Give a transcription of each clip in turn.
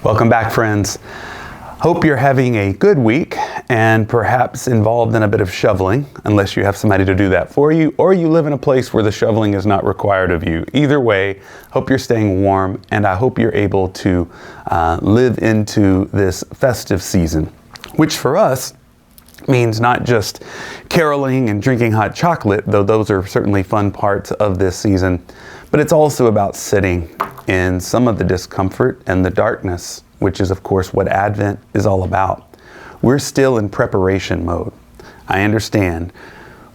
Welcome back, friends. Hope you're having a good week and perhaps involved in a bit of shoveling, unless you have somebody to do that for you, or you live in a place where the shoveling is not required of you. Either way, hope you're staying warm, and I hope you're able to live into this festive season, which for us means not just caroling and drinking hot chocolate, though those are certainly fun parts of this season, but it's also about sitting in some of the discomfort and the darkness, which is of course what Advent is all about. We're still in preparation mode. I understand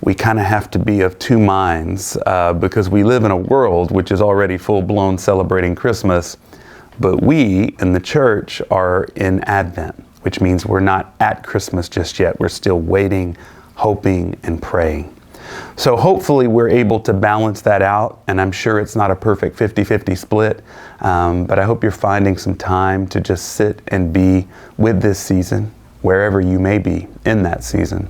we kind of have to be of two minds because we live in a world which is already full-blown celebrating Christmas, but we in the church are in Advent, which means we're not at Christmas just yet. We're still waiting, hoping, and praying. So hopefully we're able to balance that out, and I'm sure it's not a perfect 50-50 split, but I hope you're finding some time to just sit and be with this season, wherever you may be in that season.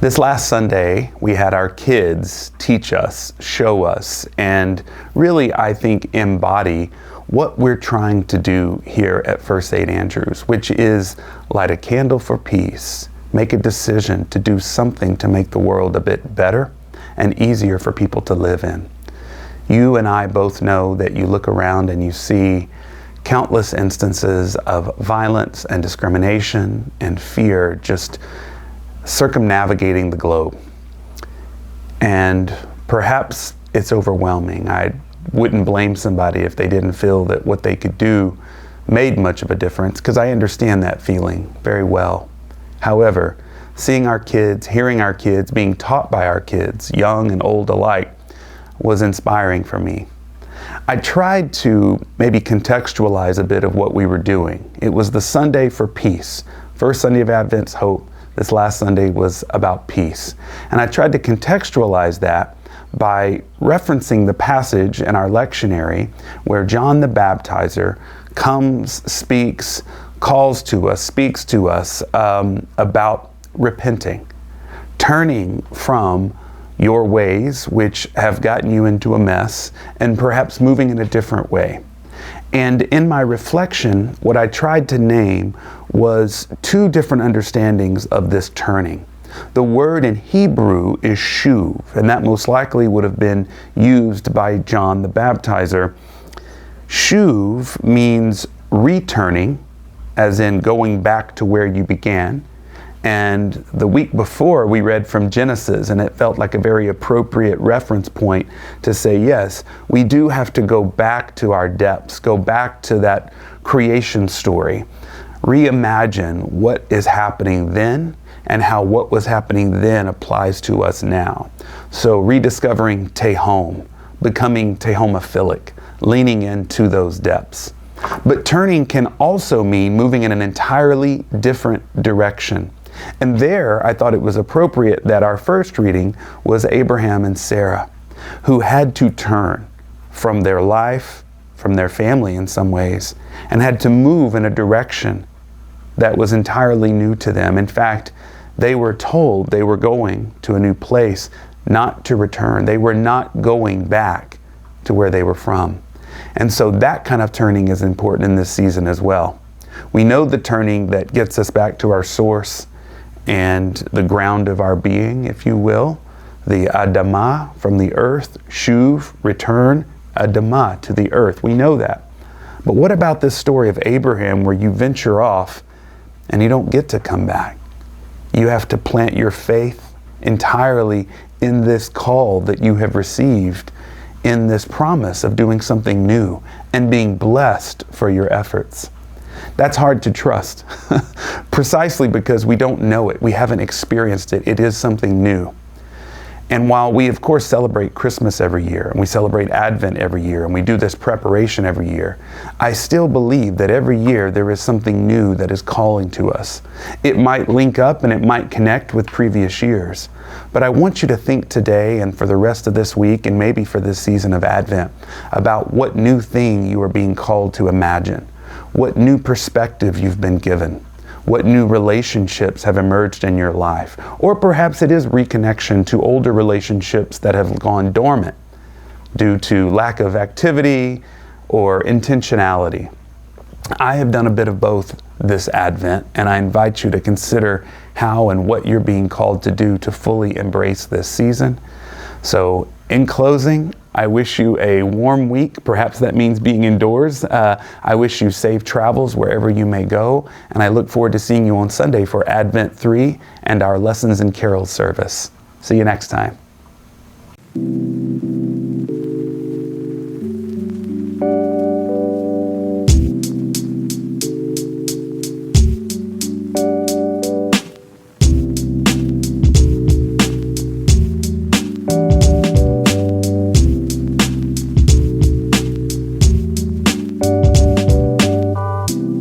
This last Sunday, we had our kids teach us, show us, and really, I think, embody what we're trying to do here at First St. Andrews, which is light a candle for peace, make a decision to do something to make the world a bit better and easier for people to live in. You and I both know that you look around and you see countless instances of violence and discrimination and fear just circumnavigating the globe. And perhaps it's overwhelming. I wouldn't blame somebody if they didn't feel that what they could do made much of a difference, because I understand that feeling very well. However, seeing our kids, hearing our kids, being taught by our kids, young and old alike, was inspiring for me. I tried to maybe contextualize a bit of what we were doing. It was the Sunday for peace. First Sunday of Advent's hope. This last Sunday was about peace. And I tried to contextualize that by referencing the passage in our lectionary where John the Baptizer comes, speaks, calls to us, speaks to us about repenting, turning from your ways which have gotten you into a mess and perhaps moving in a different way. And in my reflection, what I tried to name was two different understandings of this turning. The word in Hebrew is shuv, and that most likely would have been used by John the Baptizer. Shuv means returning, as in going back to where you began. And the week before we read from Genesis, and it felt like a very appropriate reference point to say, yes, we do have to go back to our depths, go back to that creation story, reimagine what is happening then and how what was happening then applies to us now. So rediscovering Tehom, becoming Tehomophilic, leaning into those depths. But turning can also mean moving in an entirely different direction. And there, I thought it was appropriate that our first reading was Abraham and Sarah, who had to turn from their life, from their family in some ways, and had to move in a direction that was entirely new to them. In fact, they were told they were going to a new place, not to return. They were not going back to where they were from. And so that kind of turning is important in this season as well. We know the turning that gets us back to our source and the ground of our being, if you will, the Adamah from the earth, Shuv, return, Adamah to the earth. We know that. But what about this story of Abraham where you venture off and you don't get to come back? You have to plant your faith entirely in this call that you have received, in this promise of doing something new and being blessed for your efforts. That's hard to trust, precisely because we don't know it. We haven't experienced it. It is something new. And while we, of course, celebrate Christmas every year, and we celebrate Advent every year, and we do this preparation every year, I still believe that every year there is something new that is calling to us. It might link up and it might connect with previous years. But I want you to think today and for the rest of this week and maybe for this season of Advent about what new thing you are being called to imagine, what new perspective you've been given, What new relationships have emerged in your life? Or perhaps it is reconnection to older relationships that have gone dormant due to lack of activity or intentionality. I have done a bit of both this Advent, and I invite you to consider how and what you're being called to do to fully embrace this season. So, in closing, I wish you a warm week. Perhaps that means being indoors. I wish you safe travels wherever you may go, and I look forward to seeing you on Sunday for Advent 3 and our Lessons and Carols service. See you next time.